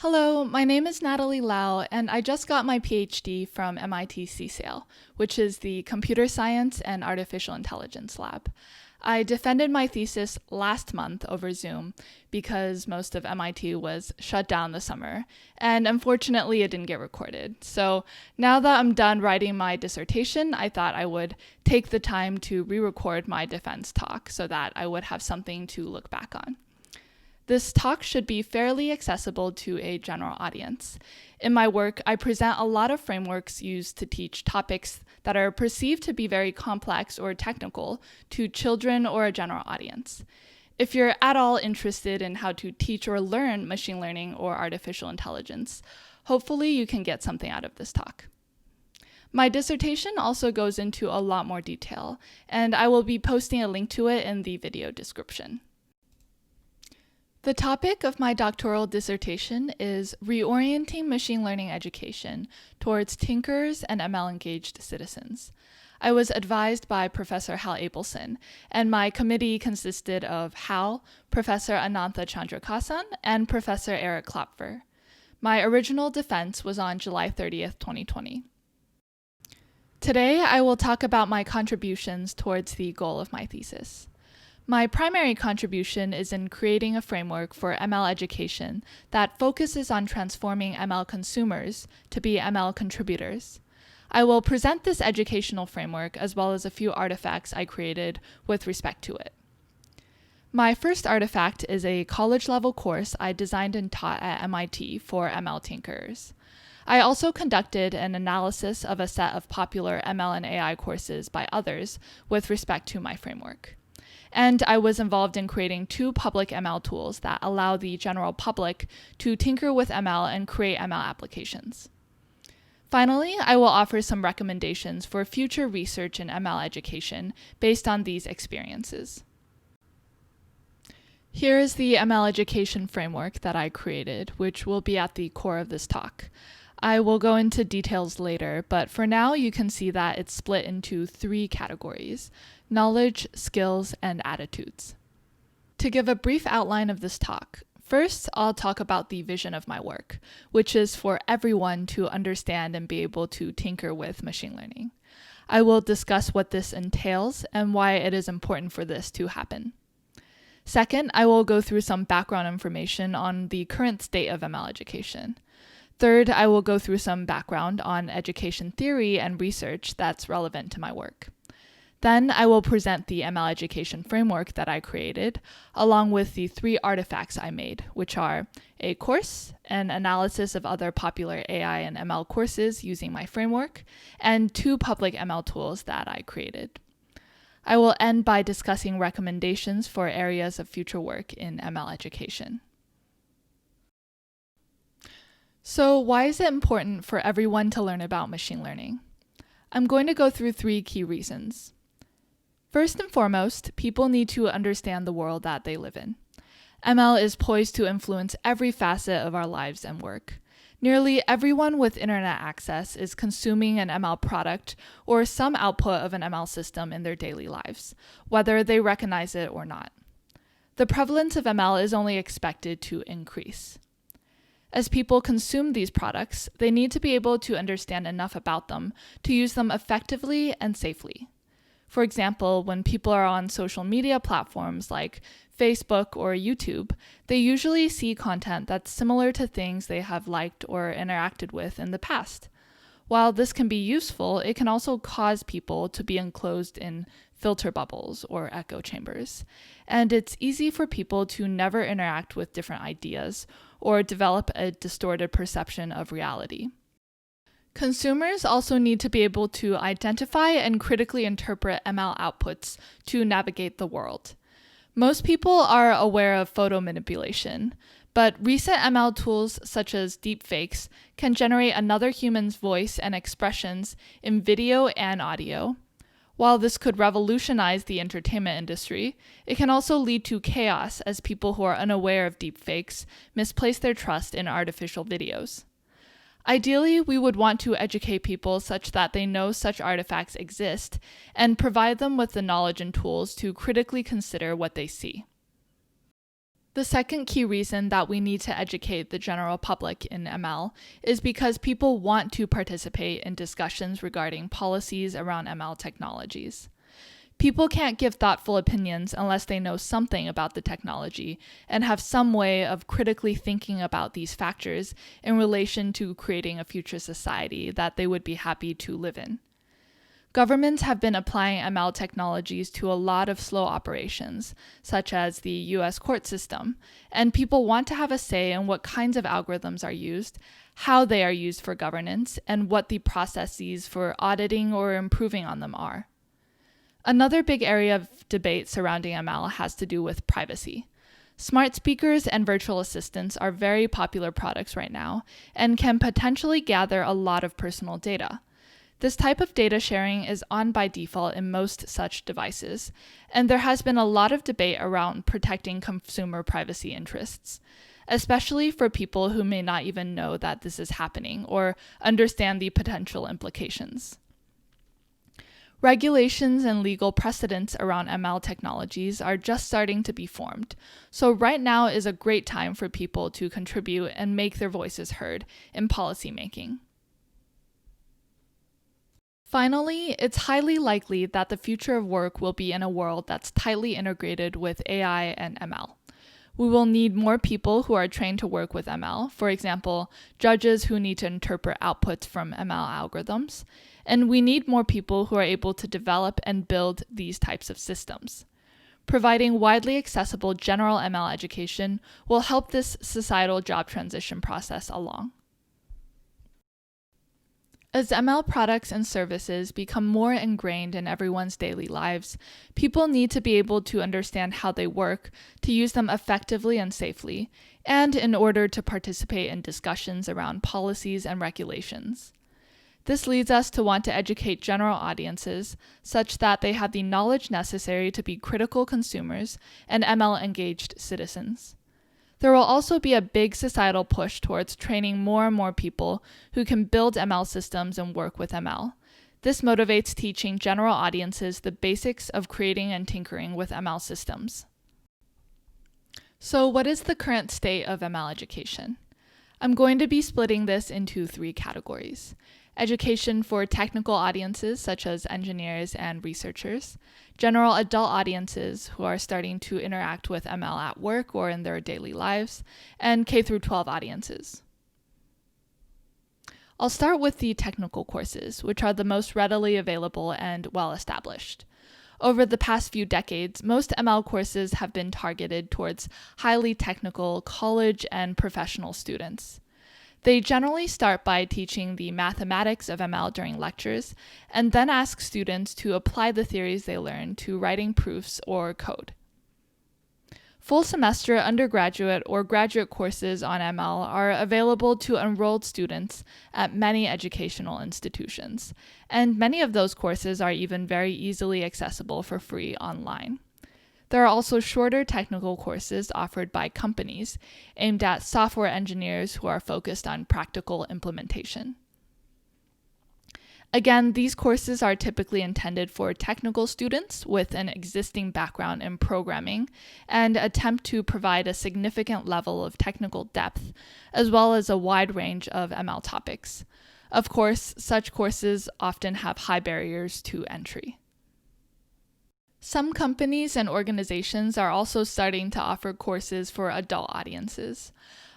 Hello, my name is Natalie Lao, and I just got my PhD from MIT CSAIL, which is the Computer Science and Artificial Intelligence Lab. I defended my thesis last month over Zoom because most of MIT was shut down this summer, and unfortunately it didn't get recorded. So now that I'm done writing my dissertation, I thought I would take the time to re-record my defense talk so that I would have something to look back on. This talk should be fairly accessible to a general audience. In my work, I present a lot of frameworks used to teach topics that are perceived to be very complex or technical to children or a general audience. If you're at all interested in how to teach or learn machine learning or artificial intelligence, hopefully you can get something out of this talk. My dissertation also goes into a lot more detail, and I will be posting a link to it in the video description. The topic of my doctoral dissertation is Reorienting Machine Learning Education Towards Tinkerers and ML-Engaged Citizens. I was advised by Professor Hal Abelson, and my committee consisted of Hal, Professor Anantha Chandrakasan, and Professor Eric Klopfer. My original defense was on July 30th, 2020. Today, I will talk about my contributions towards the goal of my thesis. My primary contribution is in creating a framework for ML education that focuses on transforming ML consumers to be ML contributors. I will present this educational framework as well as a few artifacts I created with respect to it. My first artifact is a college-level course I designed and taught at MIT for ML tinkerers. I also conducted an analysis of a set of popular ML and AI courses by others with respect to my framework. And I was involved in creating 2 public ML tools that allow the general public to tinker with ML and create ML applications. Finally, I will offer some recommendations for future research in ML education based on these experiences. Here is the ML education framework that I created, which will be at the core of this talk. I will go into details later, but for now you can see that it's split into 3 categories: knowledge, skills, and attitudes. To give a brief outline of this talk, first I'll talk about the vision of my work, which is for everyone to understand and be able to tinker with machine learning. I will discuss what this entails and why it is important for this to happen. Second, I will go through some background information on the current state of ML education. Third, I will go through some background on education theory and research that's relevant to my work. Then I will present the ML education framework that I created, along with the 3 artifacts I made, which are a course, an analysis of other popular AI and ML courses using my framework, and 2 public ML tools that I created. I will end by discussing recommendations for areas of future work in ML education. So why is it important for everyone to learn about machine learning? I'm going to go through 3 key reasons. First and foremost, people need to understand the world that they live in. ML is poised to influence every facet of our lives and work. Nearly everyone with internet access is consuming an ML product or some output of an ML system in their daily lives, whether they recognize it or not. The prevalence of ML is only expected to increase. As people consume these products, they need to be able to understand enough about them to use them effectively and safely. For example, when people are on social media platforms like Facebook or YouTube, they usually see content that's similar to things they have liked or interacted with in the past. While this can be useful, it can also cause people to be enclosed in filter bubbles or echo chambers. And it's easy for people to never interact with different ideas or develop a distorted perception of reality. Consumers also need to be able to identify and critically interpret ML outputs to navigate the world. Most people are aware of photo manipulation, but recent ML tools such as deepfakes can generate another human's voice and expressions in video and audio. While this could revolutionize the entertainment industry, it can also lead to chaos as people who are unaware of deepfakes misplace their trust in artificial videos. Ideally, we would want to educate people such that they know such artifacts exist and provide them with the knowledge and tools to critically consider what they see. The second key reason that we need to educate the general public in ML is because people want to participate in discussions regarding policies around ML technologies. People can't give thoughtful opinions unless they know something about the technology and have some way of critically thinking about these factors in relation to creating a future society that they would be happy to live in. Governments have been applying ML technologies to a lot of slow operations, such as the US court system, and people want to have a say in what kinds of algorithms are used, how they are used for governance, and what the processes for auditing or improving on them are. Another big area of debate surrounding ML has to do with privacy. Smart speakers and virtual assistants are very popular products right now and can potentially gather a lot of personal data. This type of data sharing is on by default in most such devices, and there has been a lot of debate around protecting consumer privacy interests, especially for people who may not even know that this is happening or understand the potential implications. Regulations and legal precedents around ML technologies are just starting to be formed, so right now is a great time for people to contribute and make their voices heard in policymaking. Finally, it's highly likely that the future of work will be in a world that's tightly integrated with AI and ML. We will need more people who are trained to work with ML, for example, judges who need to interpret outputs from ML algorithms, and we need more people who are able to develop and build these types of systems. Providing widely accessible general ML education will help this societal job transition process along. As ML products and services become more ingrained in everyone's daily lives, people need to be able to understand how they work, to use them effectively and safely, and in order to participate in discussions around policies and regulations. This leads us to want to educate general audiences such that they have the knowledge necessary to be critical consumers and ML-engaged citizens. There will also be a big societal push towards training more and more people who can build ML systems and work with ML. This motivates teaching general audiences the basics of creating and tinkering with ML systems. So what is the current state of ML education? I'm going to be splitting this into 3 categories. Education for technical audiences such as engineers and researchers, general adult audiences who are starting to interact with ML at work or in their daily lives, and K-12 audiences. I'll start with the technical courses, which are the most readily available and well-established. Over the past few decades, most ML courses have been targeted towards highly technical college and professional students. They generally start by teaching the mathematics of ML during lectures, and then ask students to apply the theories they learn to writing proofs or code. Full semester undergraduate or graduate courses on ML are available to enrolled students at many educational institutions, and many of those courses are even very easily accessible for free online. There are also shorter technical courses offered by companies aimed at software engineers who are focused on practical implementation. Again, these courses are typically intended for technical students with an existing background in programming and attempt to provide a significant level of technical depth, as well as a wide range of ML topics. Of course, such courses often have high barriers to entry. Some companies and organizations are also starting to offer courses for adult audiences.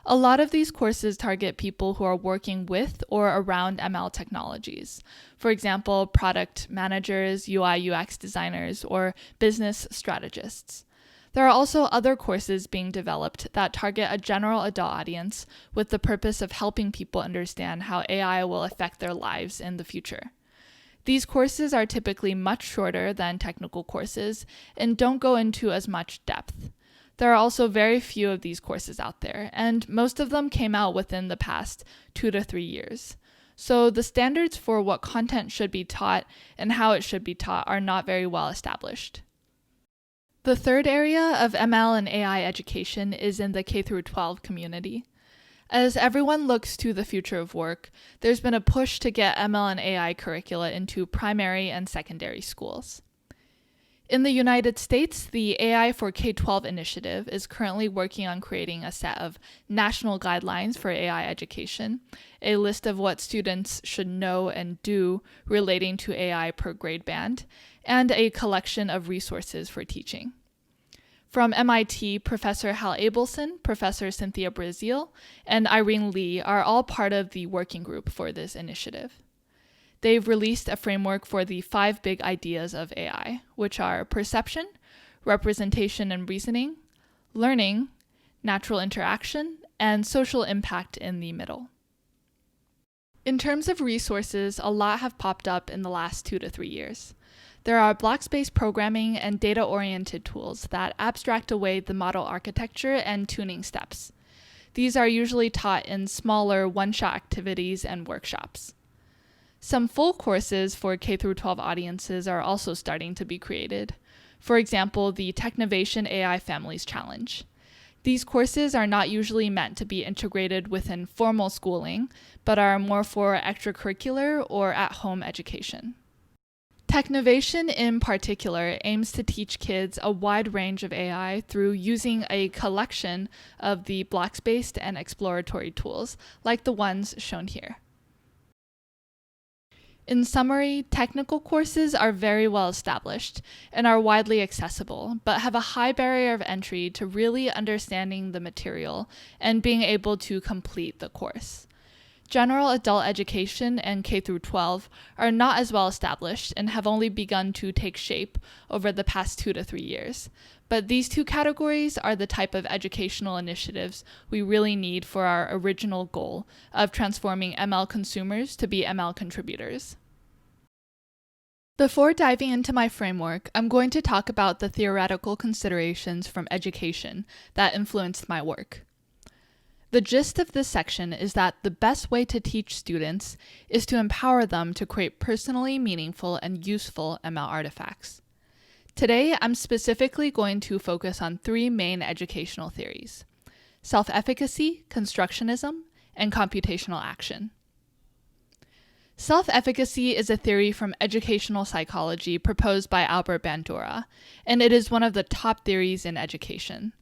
A lot of these courses target people who are working with or around ML technologies. For example, product managers, UI/UX designers, or business strategists. There are also other courses being developed that target a general adult audience with the purpose of helping people understand how AI will affect their lives in the future. These courses are typically much shorter than technical courses and don't go into as much depth. There are also very few of these courses out there, and most of them came out within the past 2 to 3 years. So the standards for what content should be taught and how it should be taught are not very well established. The third area of ML and AI education is in the K-12 community. As everyone looks to the future of work, there's been a push to get ML and AI curricula into primary and secondary schools. In the United States, the AI for K-12 initiative is currently working on creating a set of national guidelines for AI education, a list of what students should know and do relating to AI per grade band, and a collection of resources for teaching. From MIT, Professor Hal Abelson, Professor Cynthia Brazil, and Irene Lee are all part of the working group for this initiative. They've released a framework for the 5 big ideas of AI, which are perception, representation and reasoning, learning, natural interaction, and social impact in the middle. In terms of resources, a lot have popped up in the last 2 to 3 years. There are block-based programming and data-oriented tools that abstract away the model architecture and tuning steps. These are usually taught in smaller one-shot activities and workshops. Some full courses for K-12 audiences are also starting to be created. For example, the Technovation AI Families Challenge. These courses are not usually meant to be integrated within formal schooling, but are more for extracurricular or at-home education. Technovation in particular aims to teach kids a wide range of AI through using a collection of the blocks-based and exploratory tools, like the ones shown here. In summary, technical courses are very well established and are widely accessible, but have a high barrier of entry to really understanding the material and being able to complete the course. General adult education and K-12 are not as well established and have only begun to take shape over the past 2 to 3 years. But these 2 categories are the type of educational initiatives we really need for our original goal of transforming ML consumers to be ML contributors. Before diving into my framework, I'm going to talk about the theoretical considerations from education that influenced my work. The gist of this section is that the best way to teach students is to empower them to create personally meaningful and useful ML artifacts. Today, I'm specifically going to focus on 3 main educational theories: self-efficacy, constructionism, and computational action. Self-efficacy is a theory from educational psychology proposed by Albert Bandura, and it is one of the top theories in education.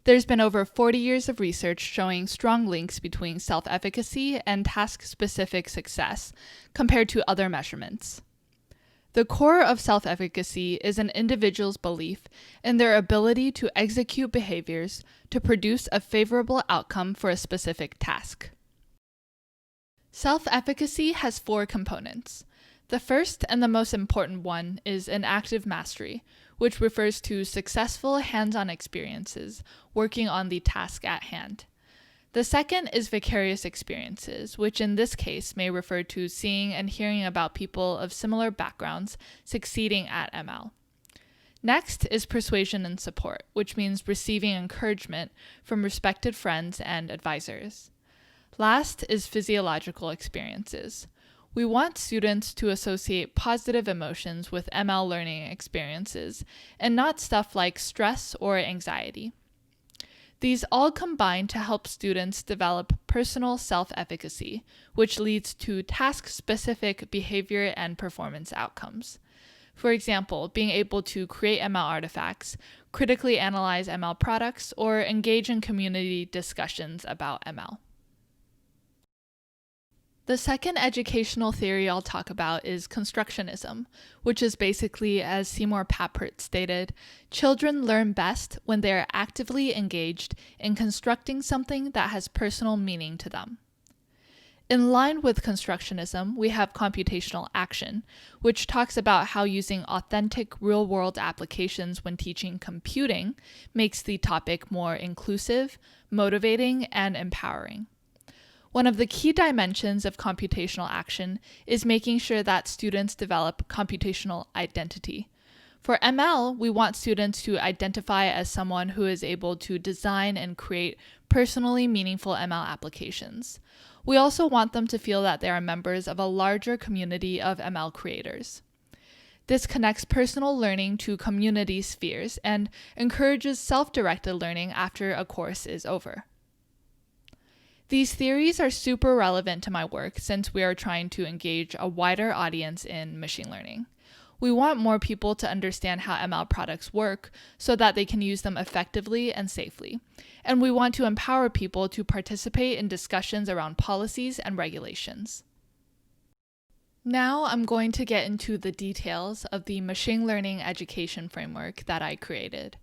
There's been over 40 years of research showing strong links between self-efficacy and task-specific success compared to other measurements. The core of self-efficacy is an individual's belief in their ability to execute behaviors to produce a favorable outcome for a specific task. Self-efficacy has 4 components. The first and the most important one is an active mastery, which refers to successful hands-on experiences working on the task at hand. The second is vicarious experiences, which in this case may refer to seeing and hearing about people of similar backgrounds succeeding at ML. Next is persuasion and support, which means receiving encouragement from respected friends and advisors. Last is physiological experiences. We want students to associate positive emotions with ML learning experiences and not stuff like stress or anxiety. These all combine to help students develop personal self-efficacy, which leads to task-specific behavior and performance outcomes. For example, being able to create ML artifacts, critically analyze ML products, or engage in community discussions about ML. The second educational theory I'll talk about is constructionism, which is basically, as Seymour Papert stated, children learn best when they are actively engaged in constructing something that has personal meaning to them. In line with constructionism, we have computational action, which talks about how using authentic real-world applications when teaching computing makes the topic more inclusive, motivating, and empowering. One of the key dimensions of computational action is making sure that students develop computational identity. For ML, we want students to identify as someone who is able to design and create personally meaningful ML applications. We also want them to feel that they are members of a larger community of ML creators. This connects personal learning to community spheres and encourages self-directed learning after a course is over. These theories are super relevant to my work since we are trying to engage a wider audience in machine learning. We want more people to understand how ML products work so that they can use them effectively and safely. And we want to empower people to participate in discussions around policies and regulations. Now I'm going to get into the details of the machine learning education framework that I created.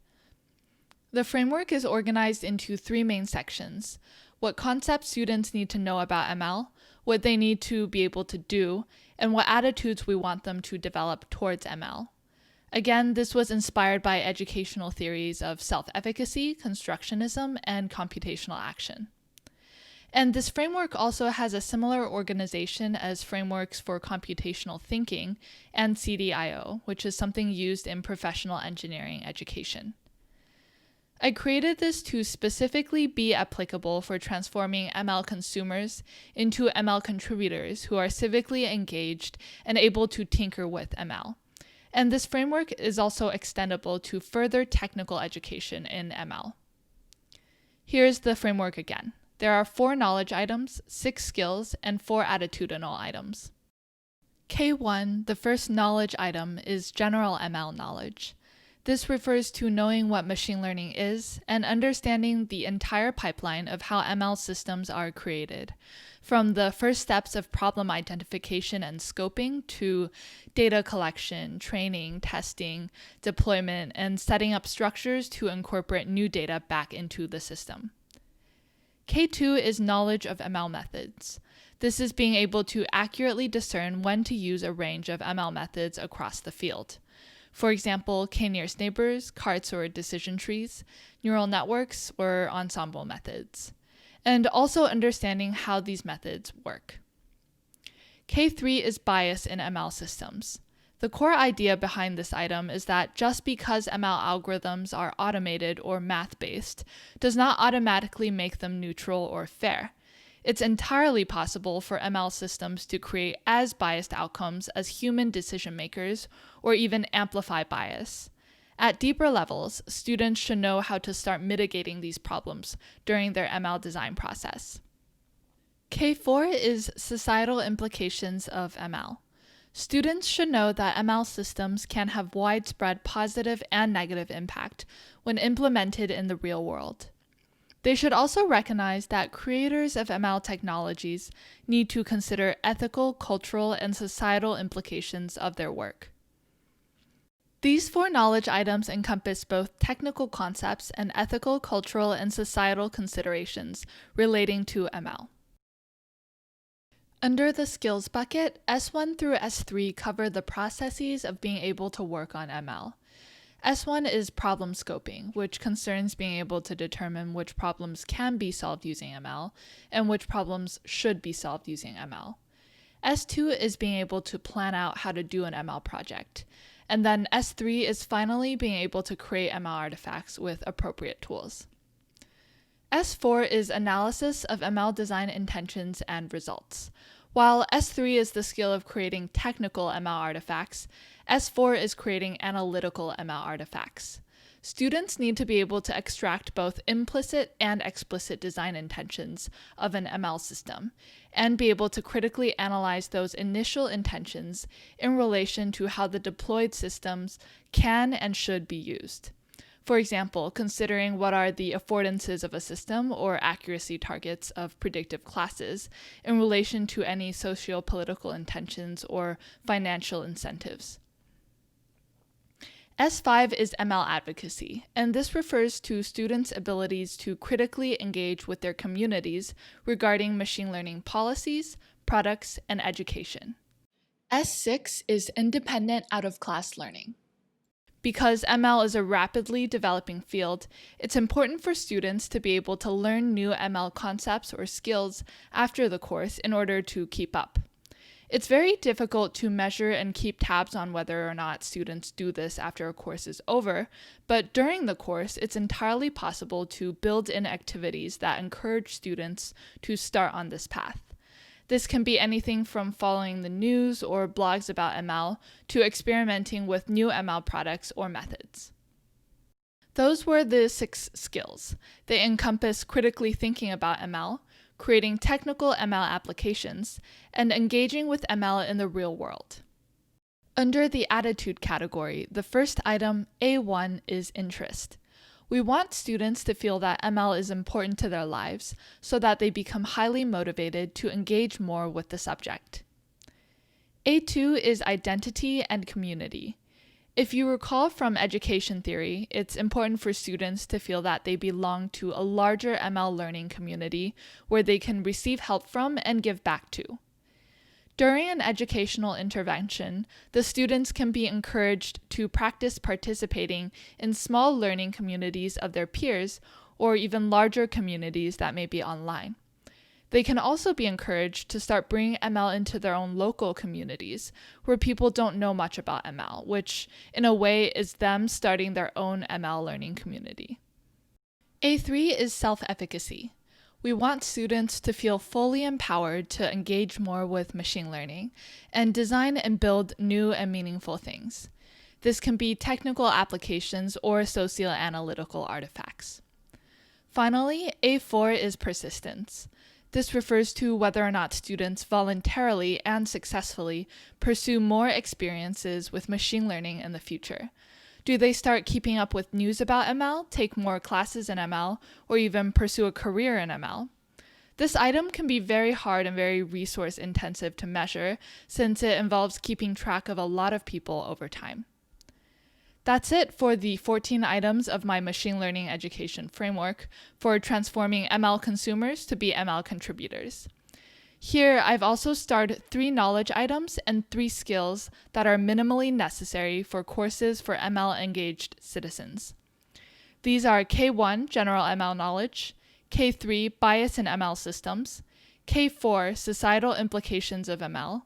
The framework is organized into 3 main sections: what concepts students need to know about ML, what they need to be able to do, and what attitudes we want them to develop towards ML. Again, this was inspired by educational theories of self-efficacy, constructionism, and computational action. And this framework also has a similar organization as frameworks for computational thinking and CDIO, which is something used in professional engineering education. I created this to specifically be applicable for transforming ML consumers into ML contributors who are civically engaged and able to tinker with ML. And this framework is also extendable to further technical education in ML. Here's the framework again. There are 4 knowledge items, 6 skills, and 4 attitudinal items. K1, the first knowledge item, is general ML knowledge. This refers to knowing what machine learning is and understanding the entire pipeline of how ML systems are created, from the first steps of problem identification and scoping to data collection, training, testing, deployment, and setting up structures to incorporate new data back into the system. K2 is knowledge of ML methods. This is being able to accurately discern when to use a range of ML methods across the field. For example, k-nearest neighbors, carts or decision trees, neural networks, or ensemble methods. And also understanding how these methods work. K3 is bias in ML systems. The core idea behind this item is that just because ML algorithms are automated or math-based does not automatically make them neutral or fair. It's entirely possible for ML systems to create as biased outcomes as human decision makers or even amplify bias. At deeper levels, students should know how to start mitigating these problems during their ML design process. K4 is societal implications of ML. Students should know that ML systems can have widespread positive and negative impact when implemented in the real world. They should also recognize that creators of ML technologies need to consider ethical, cultural, and societal implications of their work. These 4 knowledge items encompass both technical concepts and ethical, cultural, and societal considerations relating to ML. Under the skills bucket, S1 through S3 cover the processes of being able to work on ML. S1 is problem scoping, which concerns being able to determine which problems can be solved using ML and which problems should be solved using ML. S2 is being able to plan out how to do an ML project. And then S3 is finally being able to create ML artifacts with appropriate tools. S4 is analysis of ML design intentions and results. While S3 is the skill of creating technical ML artifacts, S4 is creating analytical ML artifacts. Students need to be able to extract both implicit and explicit design intentions of an ML system and be able to critically analyze those initial intentions in relation to how the deployed systems can and should be used. For example, considering what are the affordances of a system or accuracy targets of predictive classes in relation to any socio-political intentions or financial incentives. S5 is ML advocacy, and this refers to students' abilities to critically engage with their communities regarding machine learning policies, products, and education. S6 is independent out-of-class learning. Because ML is a rapidly developing field, it's important for students to be able to learn new ML concepts or skills after the course in order to keep up. It's very difficult to measure and keep tabs on whether or not students do this after a course is over, but during the course, it's entirely possible to build in activities that encourage students to start on this path. This can be anything from following the news or blogs about ML to experimenting with new ML products or methods. Those were the 6 skills. They encompass critically thinking about ML, creating technical ML applications, and engaging with ML in the real world. Under the attitude category, the first item, A1, is interest. We want students to feel that ML is important to their lives so that they become highly motivated to engage more with the subject. A2 is identity and community. If you recall from education theory, it's important for students to feel that they belong to a larger ML learning community where they can receive help from and give back to. During an educational intervention, the students can be encouraged to practice participating in small learning communities of their peers or even larger communities that may be online. They can also be encouraged to start bringing ML into their own local communities where people don't know much about ML, which in a way is them starting their own ML learning community. A3 is self-efficacy. We want students to feel fully empowered to engage more with machine learning and design and build new and meaningful things. This can be technical applications or socioanalytical artifacts. Finally, A4 is persistence. This refers to whether or not students voluntarily and successfully pursue more experiences with machine learning in the future. Do they start keeping up with news about ML, take more classes in ML, or even pursue a career in ML? This item can be very hard and very resource intensive to measure since it involves keeping track of a lot of people over time. That's it for the 14 items of my machine learning education framework for transforming ML consumers to be ML contributors. Here, I've also starred 3 knowledge items and 3 skills that are minimally necessary for courses for ML-engaged citizens. These are K1, General ML Knowledge, K3, Bias in ML Systems, K4, Societal Implications of ML,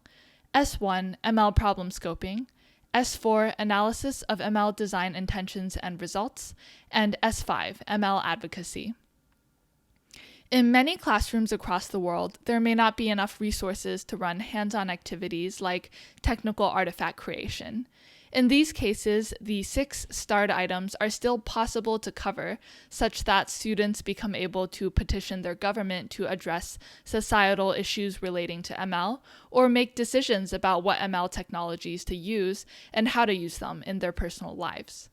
S1, ML Problem Scoping, S4, Analysis of ML Design Intentions and Results, and S5, ML Advocacy. In many classrooms across the world, there may not be enough resources to run hands-on activities like technical artifact creation. In these cases, the 6 starred items are still possible to cover, such that students become able to petition their government to address societal issues relating to ML, or make decisions about what ML technologies to use and how to use them in their personal lives.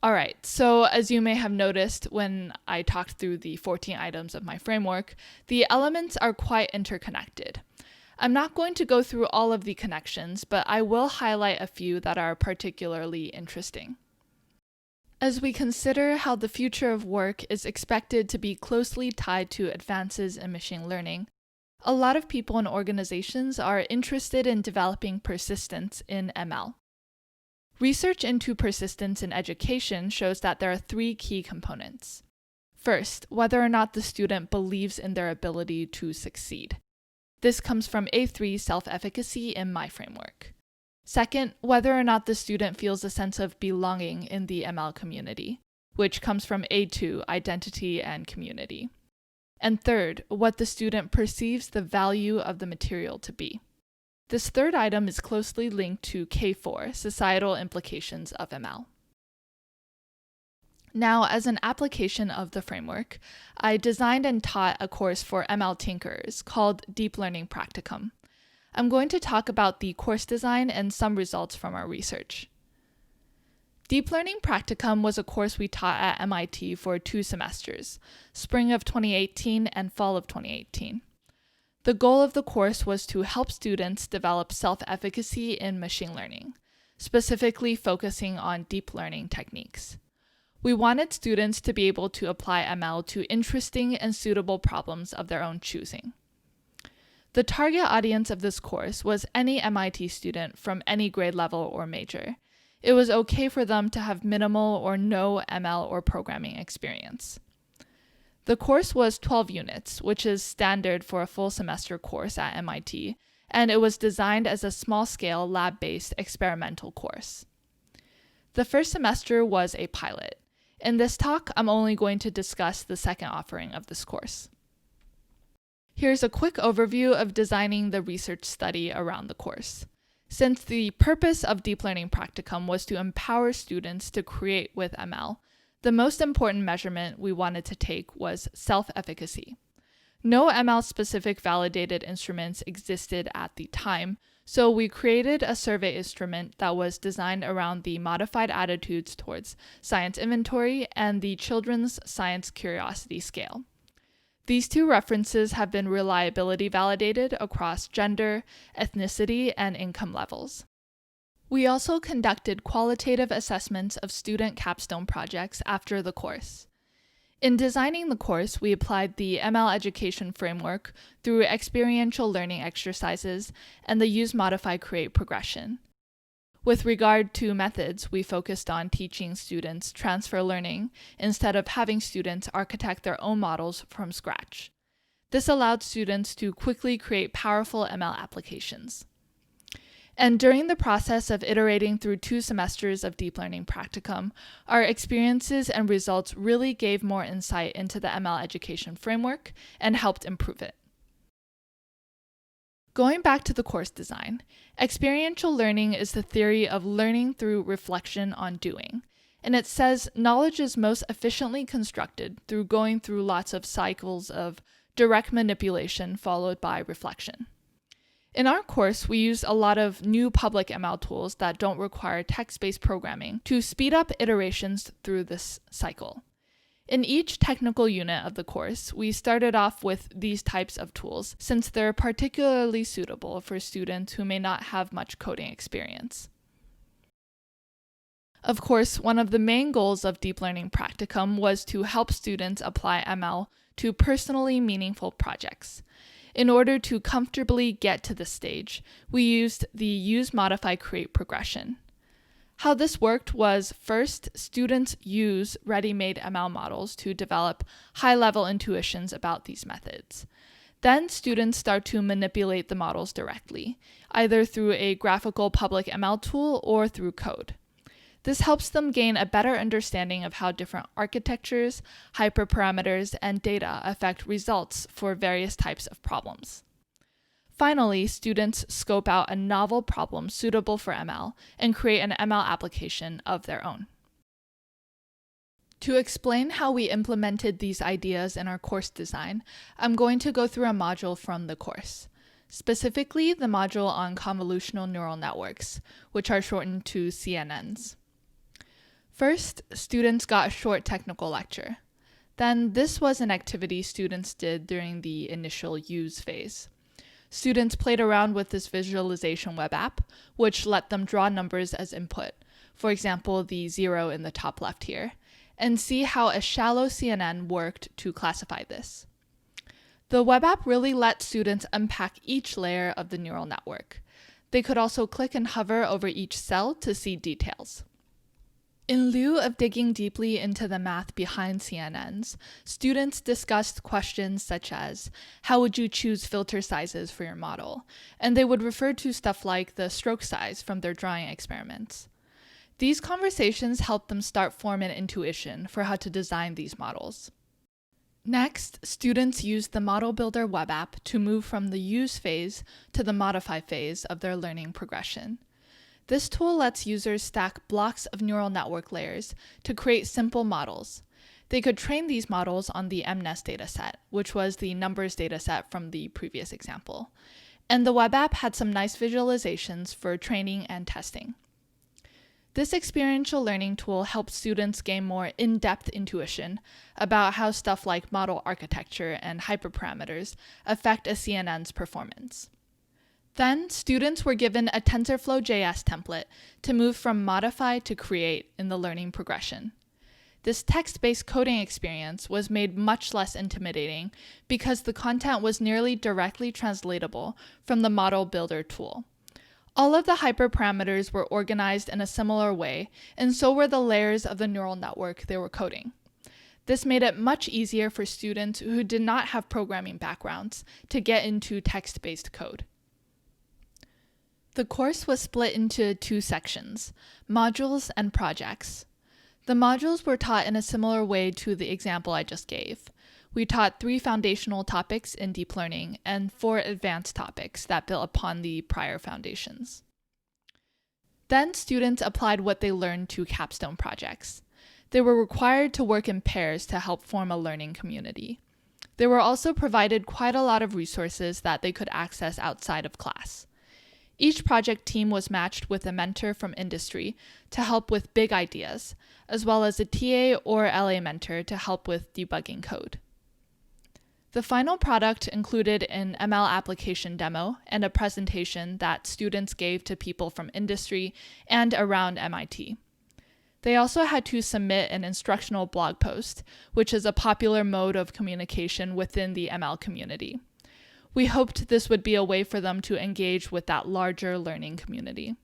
All right, so as you may have noticed when I talked through the 14 items of my framework, the elements are quite interconnected. I'm not going to go through all of the connections, but I will highlight a few that are particularly interesting. As we consider how the future of work is expected to be closely tied to advances in machine learning, a lot of people and organizations are interested in developing persistence in ML. Research into persistence in education shows that there are 3 key components. First, whether or not the student believes in their ability to succeed. This comes from A3, self-efficacy, in my framework. Second, whether or not the student feels a sense of belonging in the ML community, which comes from A2, identity and community. And third, what the student perceives the value of the material to be. This third item is closely linked to K4, societal implications of ML. Now, as an application of the framework, I designed and taught a course for ML tinkerers called Deep Learning Practicum. I'm going to talk about the course design and some results from our research. Deep Learning Practicum was a course we taught at MIT for 2 semesters, spring of 2018 and fall of 2018. The goal of the course was to help students develop self-efficacy in machine learning, specifically focusing on deep learning techniques. We wanted students to be able to apply ML to interesting and suitable problems of their own choosing. The target audience of this course was any MIT student from any grade level or major. It was okay for them to have minimal or no ML or programming experience. The course was 12 units, which is standard for a full semester course at MIT, and it was designed as a small-scale lab-based experimental course. The first semester was a pilot. In this talk, I'm only going to discuss the second offering of this course. Here's a quick overview of designing the research study around the course. Since the purpose of Deep Learning Practicum was to empower students to create with ML, the most important measurement we wanted to take was self-efficacy. No ML-specific validated instruments existed at the time, so we created a survey instrument that was designed around the modified attitudes towards science inventory and the children's science curiosity scale. These two references have been reliability validated across gender, ethnicity, and income levels. We also conducted qualitative assessments of student capstone projects after the course. In designing the course, we applied the ML education framework through experiential learning exercises and the use, modify, create progression. With regard to methods, we focused on teaching students transfer learning instead of having students architect their own models from scratch. This allowed students to quickly create powerful ML applications. And during the process of iterating through 2 semesters of Deep Learning Practicum, our experiences and results really gave more insight into the ML education framework and helped improve it. Going back to the course design, experiential learning is the theory of learning through reflection on doing. And it says knowledge is most efficiently constructed through going through lots of cycles of direct manipulation followed by reflection. In our course, we used a lot of new public ML tools that don't require text-based programming to speed up iterations through this cycle. In each technical unit of the course, we started off with these types of tools since they're particularly suitable for students who may not have much coding experience. Of course, one of the main goals of Deep Learning Practicum was to help students apply ML to personally meaningful projects. In order to comfortably get to this stage, we used the use, modify, create progression. How this worked was, first, students use ready-made ML models to develop high-level intuitions about these methods. Then students start to manipulate the models directly, either through a graphical public ML tool or through code. This helps them gain a better understanding of how different architectures, hyperparameters, and data affect results for various types of problems. Finally, students scope out a novel problem suitable for ML and create an ML application of their own. To explain how we implemented these ideas in our course design, I'm going to go through a module from the course. Specifically, the module on convolutional neural networks, which are shortened to CNNs. First, students got a short technical lecture. Then, this was an activity students did during the initial use phase. Students played around with this visualization web app, which let them draw numbers as input, for example, the 0 in the top left here, and see how a shallow CNN worked to classify this. The web app really let students unpack each layer of the neural network. They could also click and hover over each cell to see details. In lieu of digging deeply into the math behind CNNs, students discussed questions such as, how would you choose filter sizes for your model? And they would refer to stuff like the stroke size from their drawing experiments. These conversations helped them start forming intuition for how to design these models. Next, students used the Model Builder web app to move from the use phase to the modify phase of their learning progression. This tool lets users stack blocks of neural network layers to create simple models. They could train these models on the MNES dataset, which was the numbers dataset from the previous example. And the web app had some nice visualizations for training and testing. This experiential learning tool helps students gain more in-depth intuition about how stuff like model architecture and hyperparameters affect a CNN's performance. Then, students were given a TensorFlow.js template to move from modify to create in the learning progression. This text-based coding experience was made much less intimidating because the content was nearly directly translatable from the Model Builder tool. All of the hyperparameters were organized in a similar way, and so were the layers of the neural network they were coding. This made it much easier for students who did not have programming backgrounds to get into text-based code. The course was split into 2 sections, modules and projects. The modules were taught in a similar way to the example I just gave. We taught 3 foundational topics in deep learning and 4 advanced topics that built upon the prior foundations. Then students applied what they learned to capstone projects. They were required to work in pairs to help form a learning community. They were also provided quite a lot of resources that they could access outside of class. Each project team was matched with a mentor from industry to help with big ideas, as well as a TA or LA mentor to help with debugging code. The final product included an ML application demo and a presentation that students gave to people from industry and around MIT. They also had to submit an instructional blog post, which is a popular mode of communication within the ML community. We hoped this would be a way for them to engage with that larger learning community.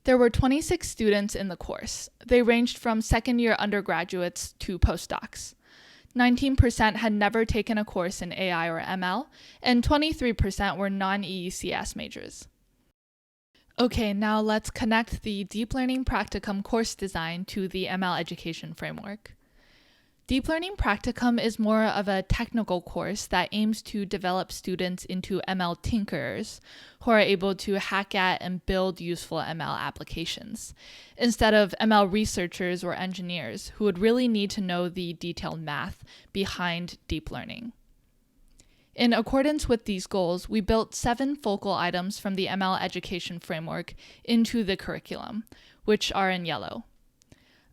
There were 26 students in the course. They ranged from second-year undergraduates to postdocs. 19% had never taken a course in AI or ML, and 23% were non-EECS majors. Okay, now let's connect the Deep Learning Practicum course design to the ML education framework. Deep Learning Practicum is more of a technical course that aims to develop students into ML tinkerers who are able to hack at and build useful ML applications, instead of ML researchers or engineers who would really need to know the detailed math behind deep learning. In accordance with these goals, we built 7 focal items from the ML education framework into the curriculum, which are in yellow.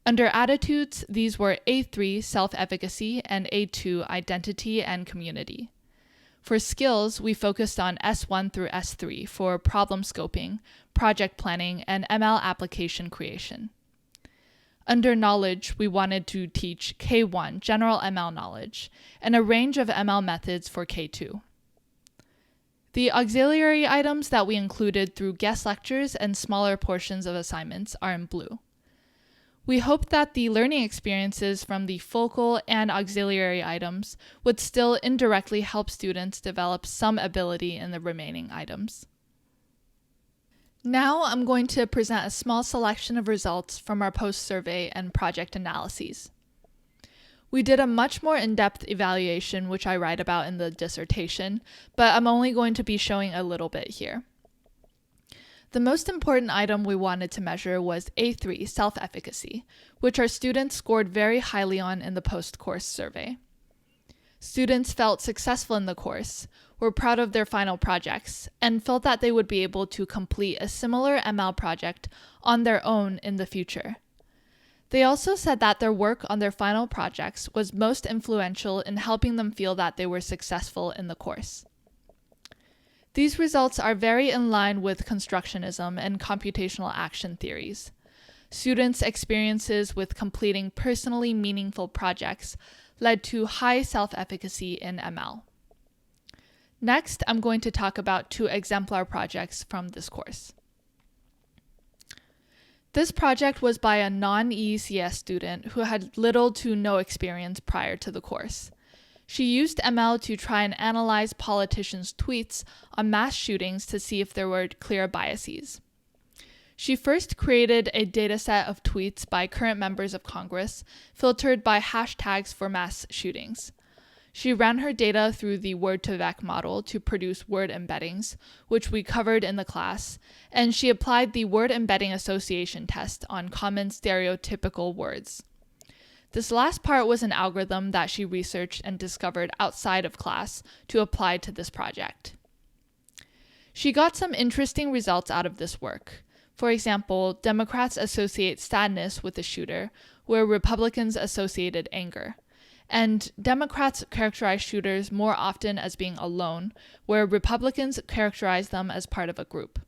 Under attitudes, these were A3, self-efficacy, and A2, identity and community. For skills, we focused on S1 through S3 for problem scoping, project planning, and ML application creation. Under knowledge, we wanted to teach K1, general ML knowledge, and a range of ML methods for K2. The auxiliary items that we included through guest lectures and smaller portions of assignments are in blue. We hope that the learning experiences from the focal and auxiliary items would still indirectly help students develop some ability in the remaining items. Now I'm going to present a small selection of results from our post-survey and project analyses. We did a much more in-depth evaluation, which I write about in the dissertation, but I'm only going to be showing a little bit here. The most important item we wanted to measure was A3, self-efficacy, which our students scored very highly on in the post-course survey. Students felt successful in the course, were proud of their final projects, and felt that they would be able to complete a similar ML project on their own in the future. They also said that their work on their final projects was most influential in helping them feel that they were successful in the course. These results are very in line with constructionism and computational action theories. Students' experiences with completing personally meaningful projects led to high self-efficacy in ML. Next, I'm going to talk about 2 exemplar projects from this course. This project was by a non-EECS student who had little to no experience prior to the course. She used ML to try and analyze politicians' tweets on mass shootings to see if there were clear biases. She first created a dataset of tweets by current members of Congress, filtered by hashtags for mass shootings. She ran her data through the word-to-vec model to produce word embeddings, which we covered in the class, and she applied the word embedding association test on common stereotypical words. This last part was an algorithm that she researched and discovered outside of class to apply to this project. She got some interesting results out of this work. For example, Democrats associate sadness with the shooter, where Republicans associated anger. And Democrats characterize shooters more often as being alone, where Republicans characterize them as part of a group.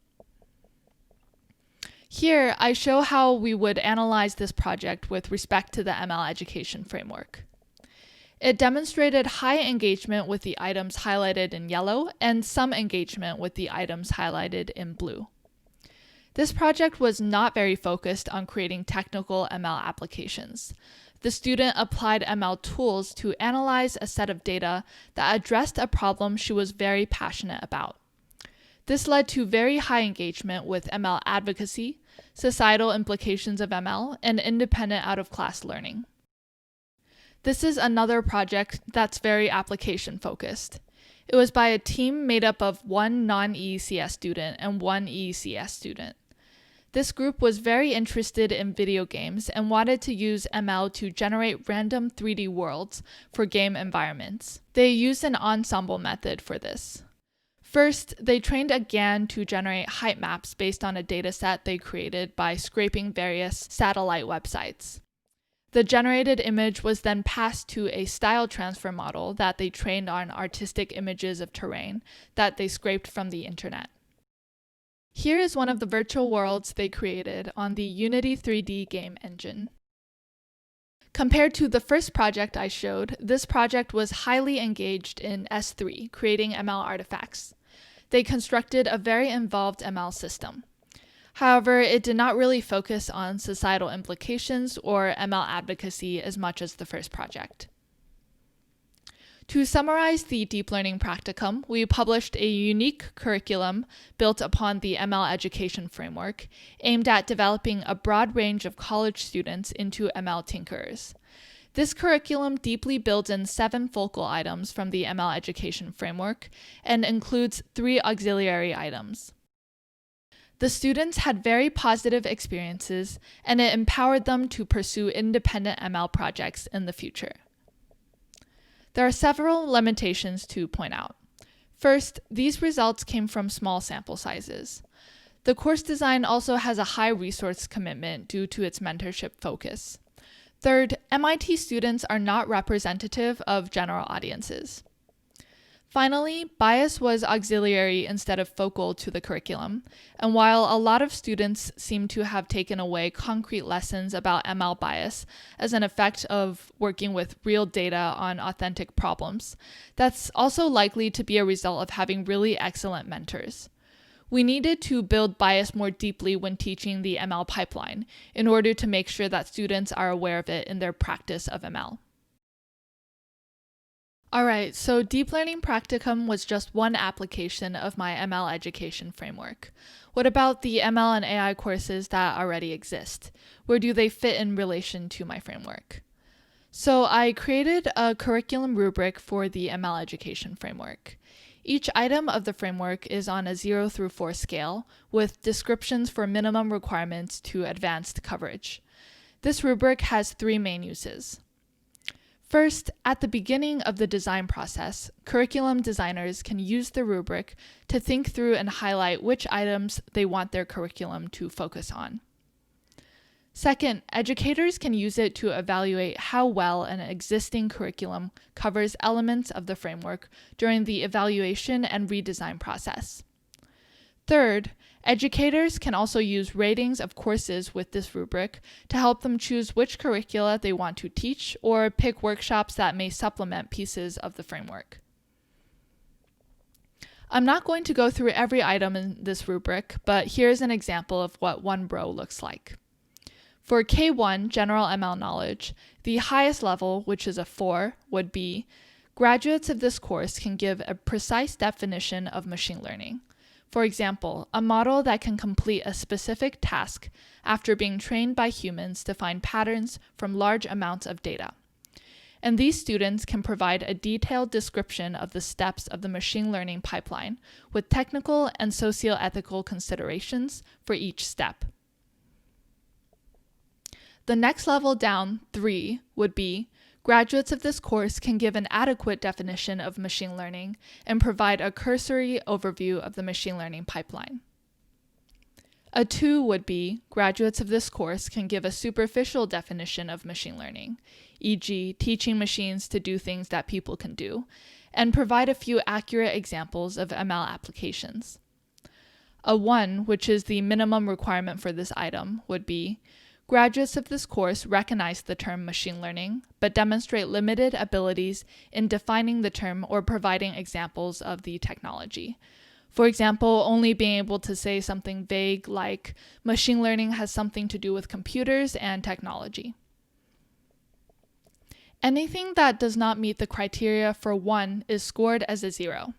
Here, I show how we would analyze this project with respect to the ML education framework. It demonstrated high engagement with the items highlighted in yellow and some engagement with the items highlighted in blue. This project was not very focused on creating technical ML applications. The student applied ML tools to analyze a set of data that addressed a problem she was very passionate about. This led to very high engagement with ML advocacy, societal implications of ML, and independent out-of-class learning. This is another project that's very application-focused. It was by a team made up of 1 non-EECS student and 1 EECS student. This group was very interested in video games and wanted to use ML to generate random 3D worlds for game environments. They used an ensemble method for this. First, they trained a GAN to generate height maps based on a dataset they created by scraping various satellite websites. The generated image was then passed to a style transfer model that they trained on artistic images of terrain that they scraped from the internet. Here is one of the virtual worlds they created on the Unity 3D game engine. Compared to the first project I showed, this project was highly engaged in S3, creating ML artifacts. They constructed a very involved ML system. However, it did not really focus on societal implications or ML advocacy as much as the first project. To summarize the Deep Learning Practicum, we published a unique curriculum built upon the ML education framework, aimed at developing a broad range of college students into ML tinkerers. This curriculum deeply builds in 7 focal items from the ML education framework and includes 3 auxiliary items. The students had very positive experiences, and it empowered them to pursue independent ML projects in the future. There are several limitations to point out. First, these results came from small sample sizes. The course design also has a high resource commitment due to its mentorship focus. Third, MIT students are not representative of general audiences. Finally, bias was auxiliary instead of focal to the curriculum, and while a lot of students seem to have taken away concrete lessons about ML bias as an effect of working with real data on authentic problems, that's also likely to be a result of having really excellent mentors. We needed to build bias more deeply when teaching the ML pipeline in order to make sure that students are aware of it in their practice of ML. Alright, so Deep Learning Practicum was just one application of my ML education framework. What about the ML and AI courses that already exist? Where do they fit in relation to my framework? So I created a curriculum rubric for the ML education framework. Each item of the framework is on a 0 through 4 scale, with descriptions for minimum requirements to advanced coverage. This rubric has 3 main uses. First, at the beginning of the design process, curriculum designers can use the rubric to think through and highlight which items they want their curriculum to focus on. Second, educators can use it to evaluate how well an existing curriculum covers elements of the framework during the evaluation and redesign process. Third, educators can also use ratings of courses with this rubric to help them choose which curricula they want to teach or pick workshops that may supplement pieces of the framework. I'm not going to go through every item in this rubric, but here's an example of what one row looks like. For K1, General ML Knowledge, the highest level, which is a 4, would be, graduates of this course can give a precise definition of machine learning. For example, a model that can complete a specific task after being trained by humans to find patterns from large amounts of data. And these students can provide a detailed description of the steps of the machine learning pipeline with technical and socio-ethical considerations for each step. The next level down, 3, would be, graduates of this course can give an adequate definition of machine learning and provide a cursory overview of the machine learning pipeline. A 2 would be, graduates of this course can give a superficial definition of machine learning, e.g., teaching machines to do things that people can do, and provide a few accurate examples of ML applications. A 1, which is the minimum requirement for this item, would be, graduates of this course recognize the term machine learning, but demonstrate limited abilities in defining the term or providing examples of the technology. For example, only being able to say something vague like, machine learning has something to do with computers and technology. Anything that does not meet the criteria for 1 is scored as a 0.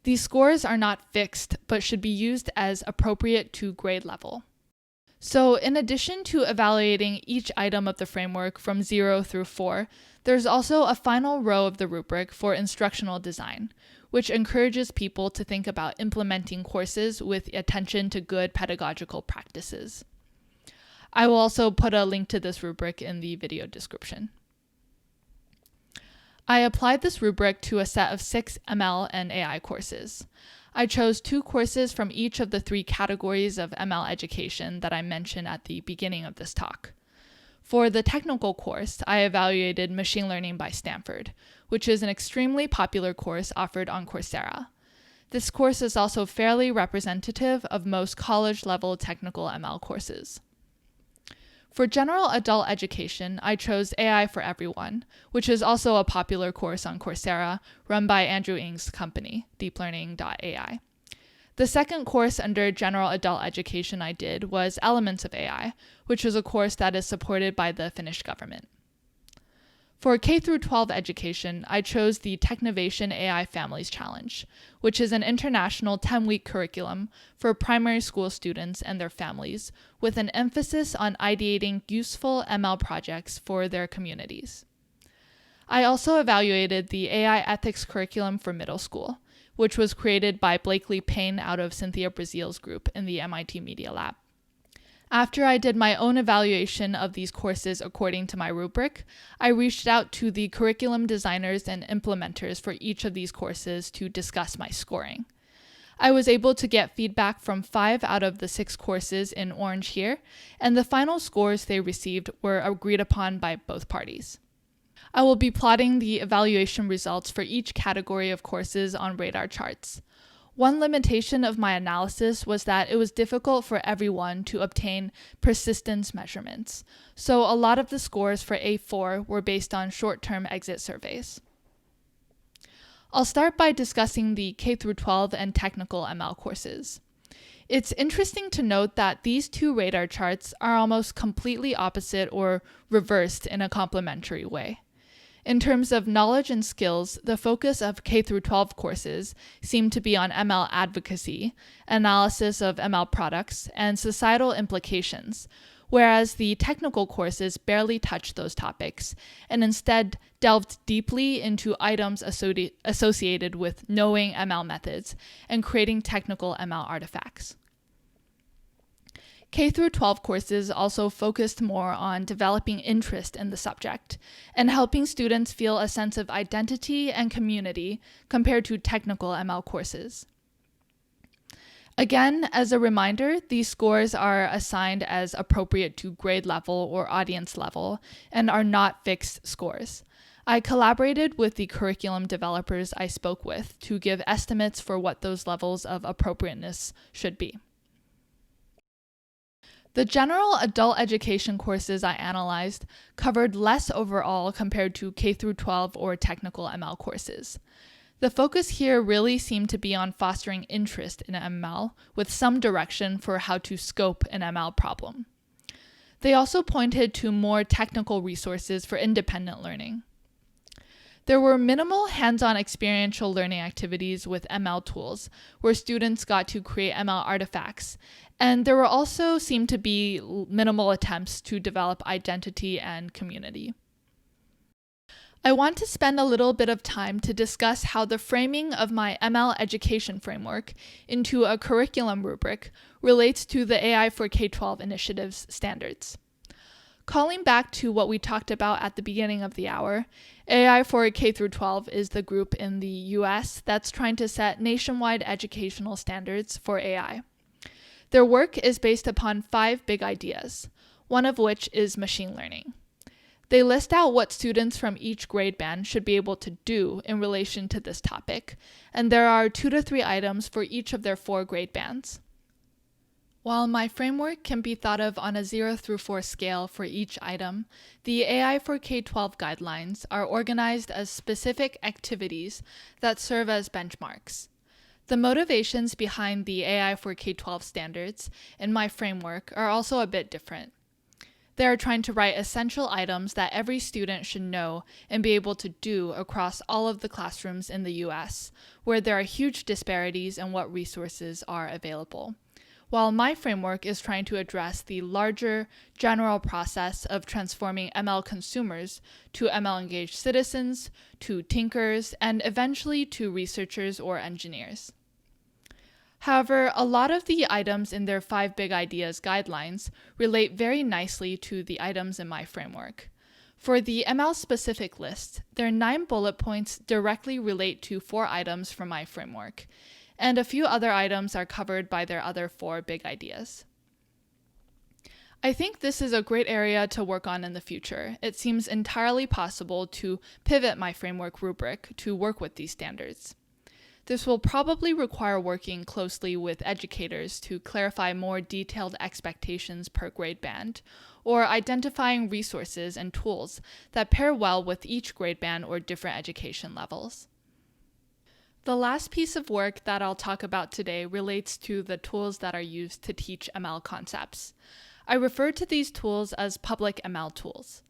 These scores are not fixed, but should be used as appropriate to grade level. So in addition to evaluating each item of the framework from 0 through 4, there's also a final row of the rubric for instructional design, which encourages people to think about implementing courses with attention to good pedagogical practices. I will also put a link to this rubric in the video description. I applied this rubric to a set of 6 ML and AI courses. I chose 2 courses from each of the 3 categories of ML education that I mentioned at the beginning of this talk. For the technical course, I evaluated Machine Learning by Stanford, which is an extremely popular course offered on Coursera. This course is also fairly representative of most college-level technical ML courses. For general adult education, I chose AI for Everyone, which is also a popular course on Coursera run by Andrew Ng's company, deeplearning.ai. The second course under general adult education I did was Elements of AI, which is a course that is supported by the Finnish government. For K-12 education, I chose the Technovation AI Families Challenge, which is an international 10-week curriculum for primary school students and their families, with an emphasis on ideating useful ML projects for their communities. I also evaluated the AI ethics curriculum for middle school, which was created by Blakely Payne out of Cynthia Brazil's group in the MIT Media Lab. After I did my own evaluation of these courses according to my rubric, I reached out to the curriculum designers and implementers for each of these courses to discuss my scoring. I was able to get feedback from 5 out of the 6 courses in orange here, and the final scores they received were agreed upon by both parties. I will be plotting the evaluation results for each category of courses on radar charts. One limitation of my analysis was that it was difficult for everyone to obtain persistence measurements, so a lot of the scores for A4 were based on short-term exit surveys. I'll start by discussing the K-12 and technical ML courses. It's interesting to note that these 2 radar charts are almost completely opposite or reversed in a complementary way. In terms of knowledge and skills, the focus of K-12 courses seem to be on ML advocacy, analysis of ML products, and societal implications, whereas the technical courses barely touch those topics and instead delved deeply into items associated with knowing ML methods and creating technical ML artifacts. K-12 courses also focused more on developing interest in the subject and helping students feel a sense of identity and community compared to technical ML courses. Again, as a reminder, these scores are assigned as appropriate to grade level or audience level and are not fixed scores. I collaborated with the curriculum developers I spoke with to give estimates for what those levels of appropriateness should be. The general adult education courses I analyzed covered less overall compared to K-12 or technical ML courses. The focus here really seemed to be on fostering interest in ML with some direction for how to scope an ML problem. They also pointed to more technical resources for independent learning. There were minimal hands-on experiential learning activities with ML tools, where students got to create ML artifacts, and there were also seemed to be minimal attempts to develop identity and community. I want to spend a little bit of time to discuss how the framing of my ML education framework into a curriculum rubric relates to the AI for K-12 initiative's standards. Calling back to what we talked about at the beginning of the hour, AI for K-12 is the group in the US that's trying to set nationwide educational standards for AI. Their work is based upon 5 big ideas, one of which is machine learning. They list out what students from each grade band should be able to do in relation to this topic, and there are 2 to 3 items for each of their 4 grade bands. While my framework can be thought of on a 0 through 4 scale for each item, the AI for K-12 guidelines are organized as specific activities that serve as benchmarks. The motivations behind the AI for K-12 standards in my framework are also a bit different. They are trying to write essential items that every student should know and be able to do across all of the classrooms in the US, where there are huge disparities in what resources are available, while my framework is trying to address the larger general process of transforming ML consumers to ML-engaged citizens, to thinkers, and eventually to researchers or engineers. However, a lot of the items in their 5 Big Ideas guidelines relate very nicely to the items in my framework. For the ML-specific list, their 9 bullet points directly relate to 4 items from my framework, and a few other items are covered by their other 4 big ideas. I think this is a great area to work on in the future. It seems entirely possible to pivot my framework rubric to work with these standards. This will probably require working closely with educators to clarify more detailed expectations per grade band, or identifying resources and tools that pair well with each grade band or different education levels. The last piece of work that I'll talk about today relates to the tools that are used to teach ML concepts. I refer to these tools as public ML tools.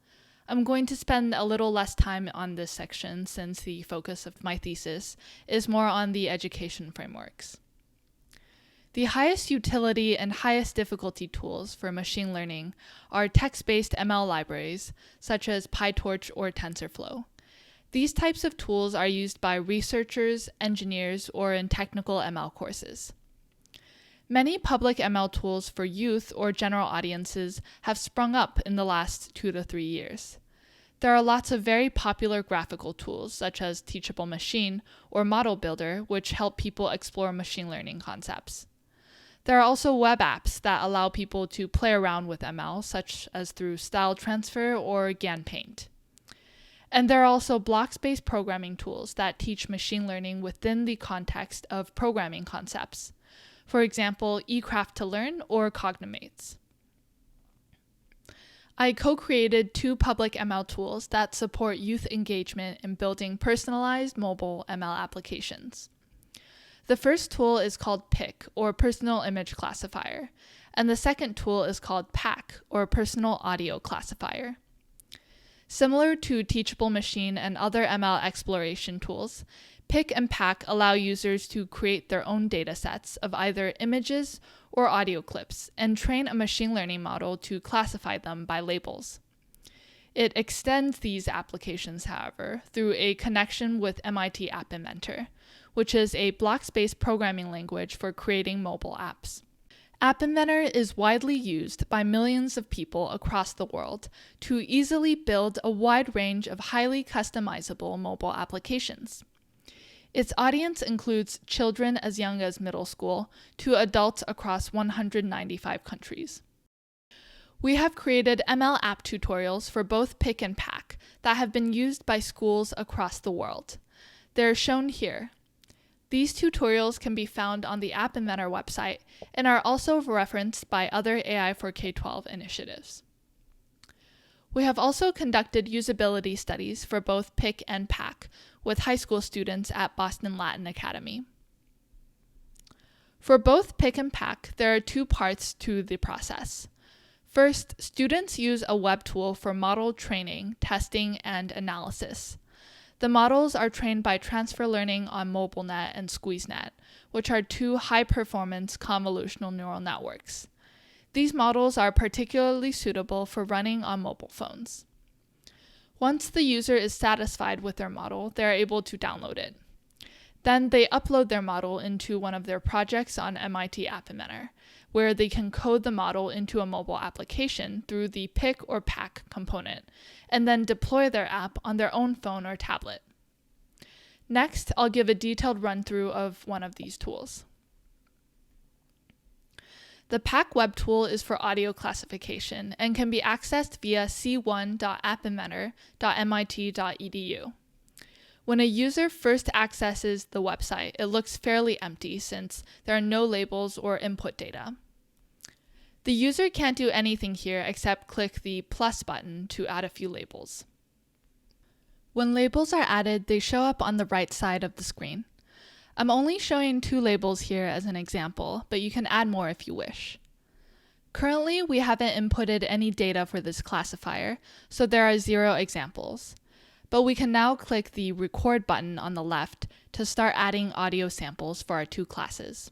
I'm going to spend a little less time on this section since the focus of my thesis is more on the education frameworks. The highest utility and highest difficulty tools for machine learning are text-based ML libraries, such as PyTorch or TensorFlow. These types of tools are used by researchers, engineers, or in technical ML courses. Many public ML tools for youth or general audiences have sprung up in the last 2 to 3 years. There are lots of very popular graphical tools, such as Teachable Machine or Model Builder, which help people explore machine learning concepts. There are also web apps that allow people to play around with ML, such as through Style Transfer or GAN Paint. And there are also blocks-based programming tools that teach machine learning within the context of programming concepts. For example, eCraft to Learn or Cognimates. I co-created 2 public ML tools that support youth engagement in building personalized mobile ML applications. The first tool is called PIC, or Personal Image Classifier, and the second tool is called PAC, or Personal Audio Classifier. Similar to Teachable Machine and other ML exploration tools, PIC and PAC allow users to create their own datasets of either images or audio clips and train a machine learning model to classify them by labels. It extends these applications, however, through a connection with MIT App Inventor, which is a blocks-based programming language for creating mobile apps. App Inventor is widely used by millions of people across the world to easily build a wide range of highly customizable mobile applications. Its audience includes children as young as middle school to adults across 195 countries. We have created ML app tutorials for both PIC and PAC that have been used by schools across the world. They're shown here. These tutorials can be found on the App Inventor website and are also referenced by other AI for K-12 initiatives. We have also conducted usability studies for both PIC and PAC with high school students at Boston Latin Academy. For both PIC and PAC, there are 2 parts to the process. First, students use a web tool for model training, testing, and analysis. The models are trained by transfer learning on MobileNet and SqueezeNet, which are 2 high-performance convolutional neural networks. These models are particularly suitable for running on mobile phones. Once the user is satisfied with their model, they are able to download it. Then they upload their model into one of their projects on MIT App Inventor, where they can code the model into a mobile application through the PIC or PAC component, and then deploy their app on their own phone or tablet. Next, I'll give a detailed run-through of one of these tools. The PAC web tool is for audio classification and can be accessed via c1.appinventor.mit.edu. When a user first accesses the website, it looks fairly empty since there are no labels or input data. The user can't do anything here except click the plus button to add a few labels. When labels are added, they show up on the right side of the screen. I'm only showing 2 labels here as an example, but you can add more if you wish. Currently, we haven't inputted any data for this classifier, so there are 0 examples. But we can now click the Record button on the left to start adding audio samples for our 2 classes.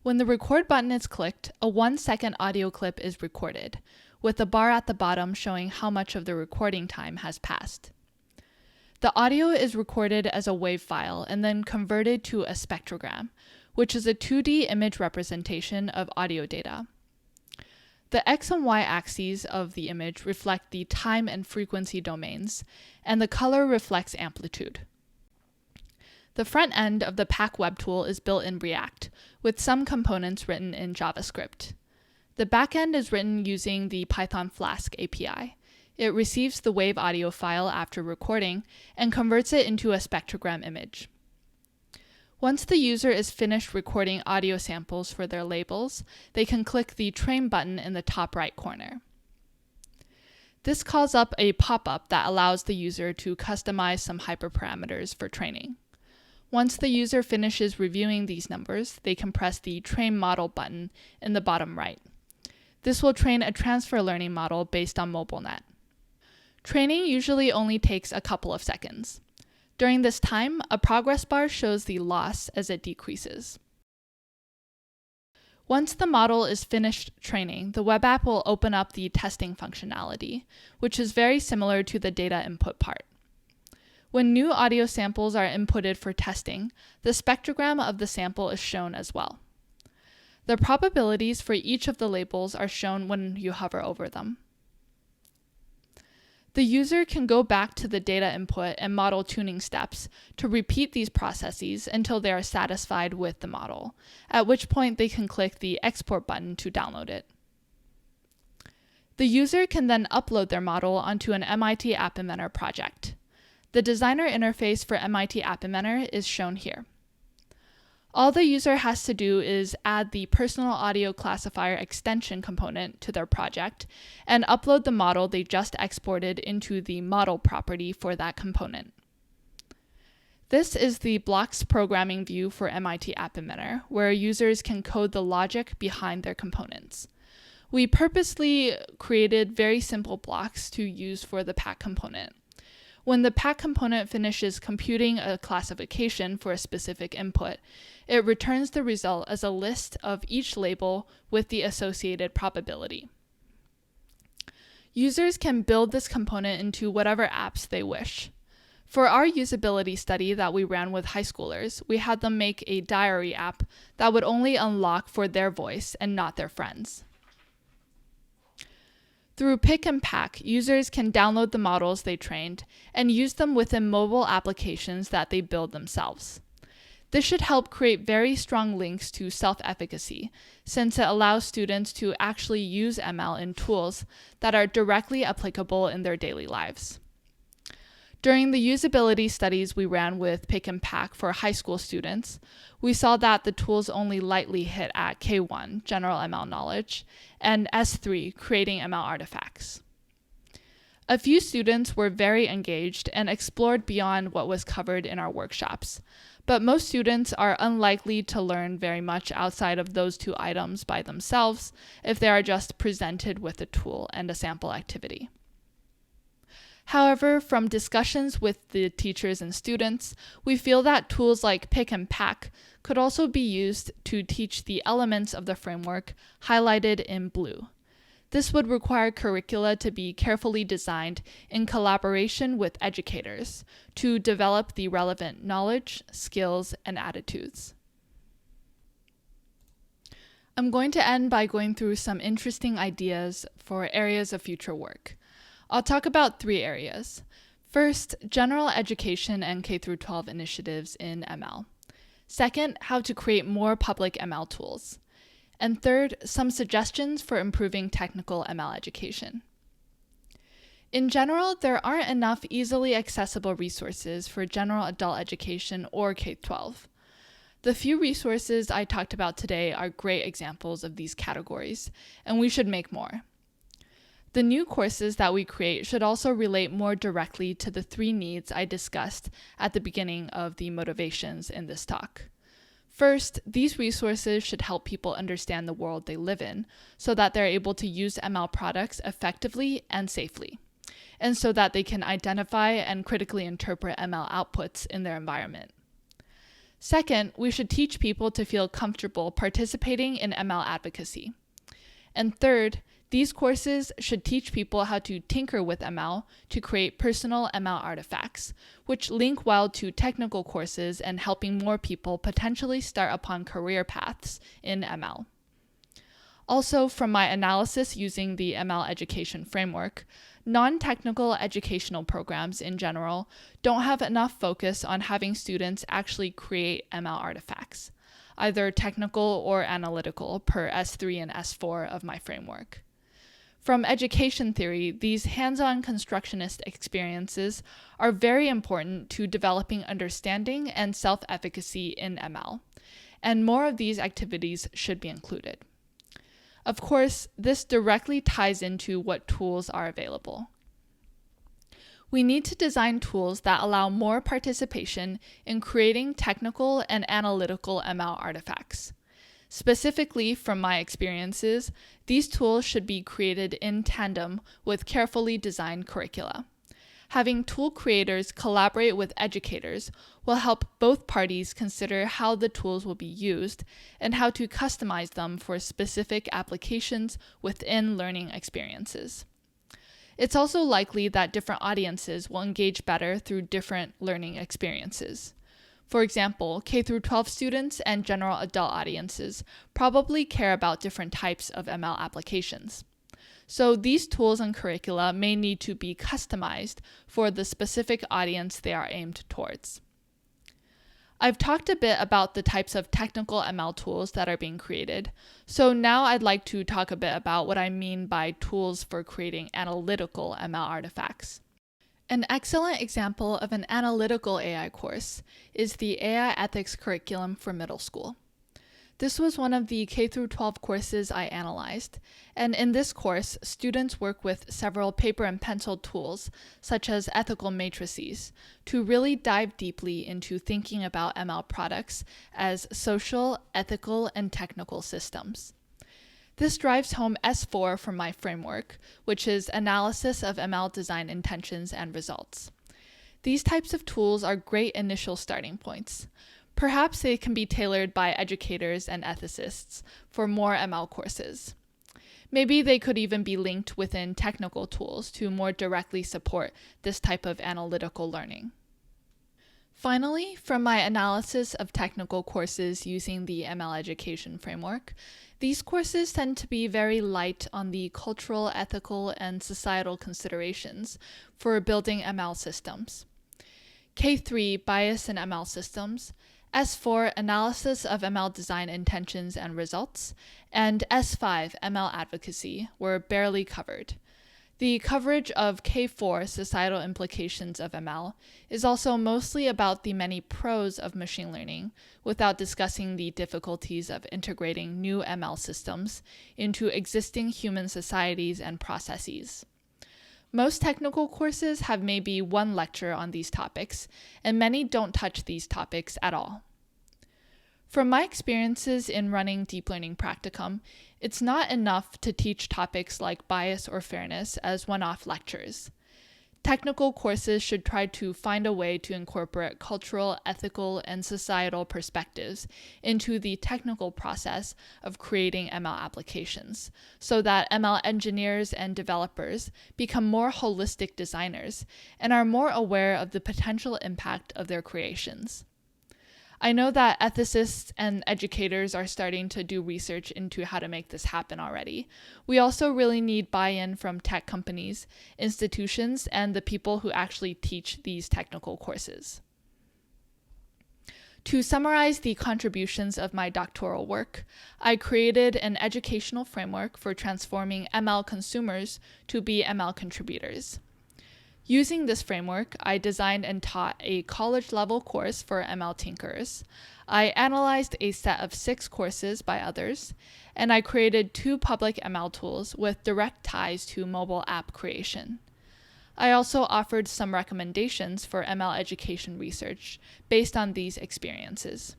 When the record button is clicked, a 1-second audio clip is recorded, with a bar at the bottom showing how much of the recording time has passed. The audio is recorded as a WAV file and then converted to a spectrogram, which is a 2D image representation of audio data. The X and Y axes of the image reflect the time and frequency domains, and the color reflects amplitude. The front end of the Pack web tool is built in React, with some components written in JavaScript. The backend is written using the Python Flask API. It receives the WAV audio file after recording and converts it into a spectrogram image. Once the user is finished recording audio samples for their labels, they can click the Train button in the top right corner. This calls up a pop-up that allows the user to customize some hyperparameters for training. Once the user finishes reviewing these numbers, they can press the Train Model button in the bottom right. This will train a transfer learning model based on MobileNet. Training usually only takes a couple of seconds. During this time, a progress bar shows the loss as it decreases. Once the model is finished training, the web app will open up the testing functionality, which is very similar to the data input part. When new audio samples are inputted for testing, the spectrogram of the sample is shown as well. The probabilities for each of the labels are shown when you hover over them. The user can go back to the data input and model tuning steps to repeat these processes until they are satisfied with the model, at which point they can click the Export button to download it. The user can then upload their model onto an MIT App Inventor project. The designer interface for MIT App Inventor is shown here. All the user has to do is add the personal audio classifier extension component to their project and upload the model they just exported into the model property for that component. This is the blocks programming view for MIT App Inventor, where users can code the logic behind their components. We purposely created very simple blocks to use for the Pack component. When the Pack component finishes computing a classification for a specific input, it returns the result as a list of each label with the associated probability. Users can build this component into whatever apps they wish. For our usability study that we ran with high schoolers, we had them make a diary app that would only unlock for their voice and not their friends. Through Pick and Pack, users can download the models they trained and use them within mobile applications that they build themselves. This should help create very strong links to self-efficacy, since it allows students to actually use ML in tools that are directly applicable in their daily lives. During the usability studies we ran with Pick and Pack for high school students, we saw that the tools only lightly hit at K1, general ML knowledge, and S3, creating ML artifacts. A few students were very engaged and explored beyond what was covered in our workshops, but most students are unlikely to learn very much outside of those two items by themselves if they are just presented with a tool and a sample activity. However, from discussions with the teachers and students, we feel that tools like Pick and Pack could also be used to teach the elements of the framework highlighted in blue. This would require curricula to be carefully designed in collaboration with educators to develop the relevant knowledge, skills, and attitudes. I'm going to end by going through some interesting ideas for areas of future work. I'll talk about 3 areas. First, general education and K-12 initiatives in ML. Second, how to create more public ML tools. And third, some suggestions for improving technical ML education. In general, there aren't enough easily accessible resources for general adult education or K-12. The few resources I talked about today are great examples of these categories, and we should make more. The new courses that we create should also relate more directly to the 3 needs I discussed at the beginning of the motivations in this talk. First, these resources should help people understand the world they live in so that they're able to use ML products effectively and safely, and so that they can identify and critically interpret ML outputs in their environment. Second, we should teach people to feel comfortable participating in ML advocacy. And third, these courses should teach people how to tinker with ML to create personal ML artifacts, which link well to technical courses and helping more people potentially start upon career paths in ML. Also, from my analysis using the ML education framework, non-technical educational programs in general don't have enough focus on having students actually create ML artifacts, either technical or analytical per S3 and S4 of my framework. From education theory, these hands-on constructionist experiences are very important to developing understanding and self-efficacy in ML, and more of these activities should be included. Of course, this directly ties into what tools are available. We need to design tools that allow more participation in creating technical and analytical ML artifacts. Specifically, from my experiences, these tools should be created in tandem with carefully designed curricula. Having tool creators collaborate with educators will help both parties consider how the tools will be used and how to customize them for specific applications within learning experiences. It's also likely that different audiences will engage better through different learning experiences. For example, K-12 students and general adult audiences probably care about different types of ML applications. So these tools and curricula may need to be customized for the specific audience they are aimed towards. I've talked a bit about the types of technical ML tools that are being created, so now I'd like to talk a bit about what I mean by tools for creating analytical ML artifacts. An excellent example of an analytical AI course is the AI ethics curriculum for middle school. This was one of the K-12 courses I analyzed, and in this course, students work with several paper and pencil tools, such as ethical matrices, to really dive deeply into thinking about ML products as social, ethical, and technical systems. This drives home S4 from my framework, which is analysis of ML design intentions and results. These types of tools are great initial starting points. Perhaps they can be tailored by educators and ethicists for more ML courses. Maybe they could even be linked within technical tools to more directly support this type of analytical learning. Finally, from my analysis of technical courses using the ML education framework, these courses tend to be very light on the cultural, ethical, and societal considerations for building ML systems. K3, Bias in ML Systems, S4, Analysis of ML Design Intentions and Results, and S5, ML Advocacy, were barely covered. The coverage of K4, Societal Implications of ML, is also mostly about the many pros of machine learning, without discussing the difficulties of integrating new ML systems into existing human societies and processes. Most technical courses have maybe one lecture on these topics, and many don't touch these topics at all. From my experiences in running deep learning practicum, it's not enough to teach topics like bias or fairness as one-off lectures. Technical courses should try to find a way to incorporate cultural, ethical, and societal perspectives into the technical process of creating ML applications, so that ML engineers and developers become more holistic designers and are more aware of the potential impact of their creations. I know that ethicists and educators are starting to do research into how to make this happen already. We also really need buy-in from tech companies, institutions, and the people who actually teach these technical courses. To summarize the contributions of my doctoral work, I created an educational framework for transforming ML consumers to be ML contributors. Using this framework, I designed and taught a college-level course for ML Tinkers. I analyzed a set of 6 courses by others, and I created 2 public ML tools with direct ties to mobile app creation. I also offered some recommendations for ML education research based on these experiences.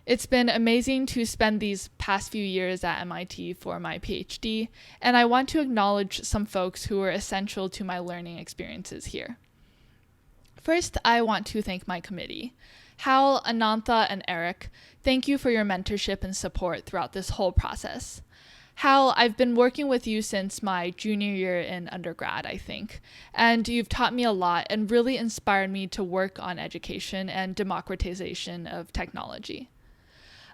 It's been amazing to spend these past few years at MIT for my PhD, and I want to acknowledge some folks who were essential to my learning experiences here. First, I want to thank my committee. Hal, Anantha, and Eric, thank you for your mentorship and support throughout this whole process. Hal, I've been working with you since my junior year in undergrad, I think, and you've taught me a lot and really inspired me to work on education and democratization of technology.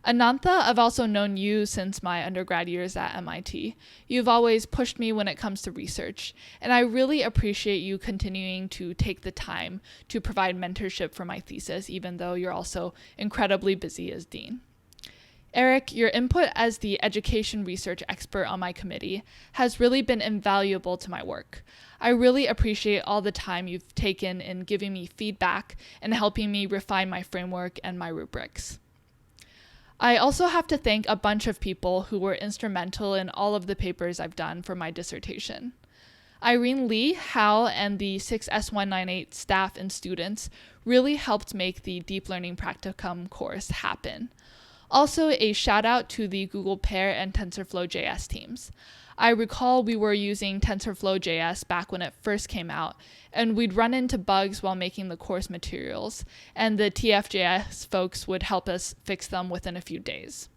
Anantha, I've also known you since my undergrad years at MIT. You've always pushed me when it comes to research, and I really appreciate you continuing to take the time to provide mentorship for my thesis, even though you're also incredibly busy as dean. Eric, your input as the education research expert on my committee has really been invaluable to my work. I really appreciate all the time you've taken in giving me feedback and helping me refine my framework and my rubrics. I also have to thank a bunch of people who were instrumental in all of the papers I've done for my dissertation. Irene Lee, Hal, and the 6S198 staff and students really helped make the Deep Learning Practicum course happen. Also, a shout out to the Google Pair and TensorFlow.js teams. I recall we were using TensorFlow.js back when it first came out, and we'd run into bugs while making the course materials, and the TFJS folks would help us fix them within a few days.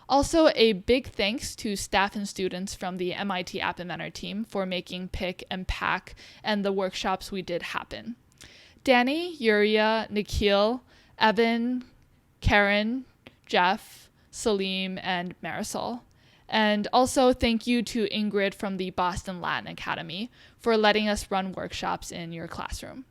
Also, a big thanks to staff and students from the MIT App Inventor team for making Pick and Pack and the workshops we did happen. Danny, Yuria, Nikhil, Evan, Karen, Jeff, Salim, and Marisol. And also thank you to Ingrid from the Boston Latin Academy for letting us run workshops in your classroom.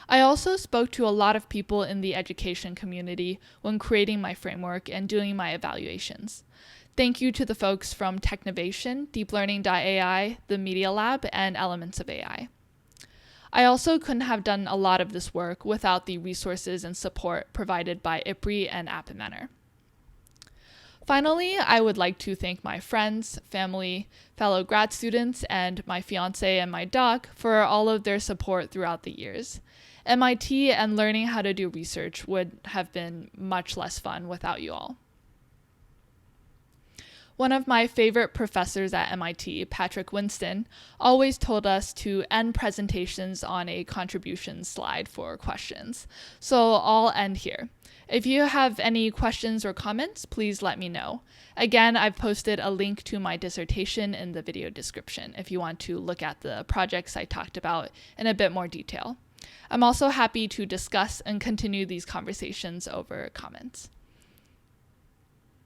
I also spoke to a lot of people in the education community when creating my framework and doing my evaluations. Thank you to the folks from Technovation, DeepLearning.ai, the Media Lab, and Elements of AI. I also couldn't have done a lot of this work without the resources and support provided by IPRI and App Inventor. Finally, I would like to thank my friends, family, fellow grad students, and my fiance and my dog for all of their support throughout the years. MIT and learning how to do research would have been much less fun without you all. One of my favorite professors at MIT, Patrick Winston, always told us to end presentations on a contribution slide for questions. So I'll end here. If you have any questions or comments, please let me know. Again, I've posted a link to my dissertation in the video description if you want to look at the projects I talked about in a bit more detail. I'm also happy to discuss and continue these conversations over comments.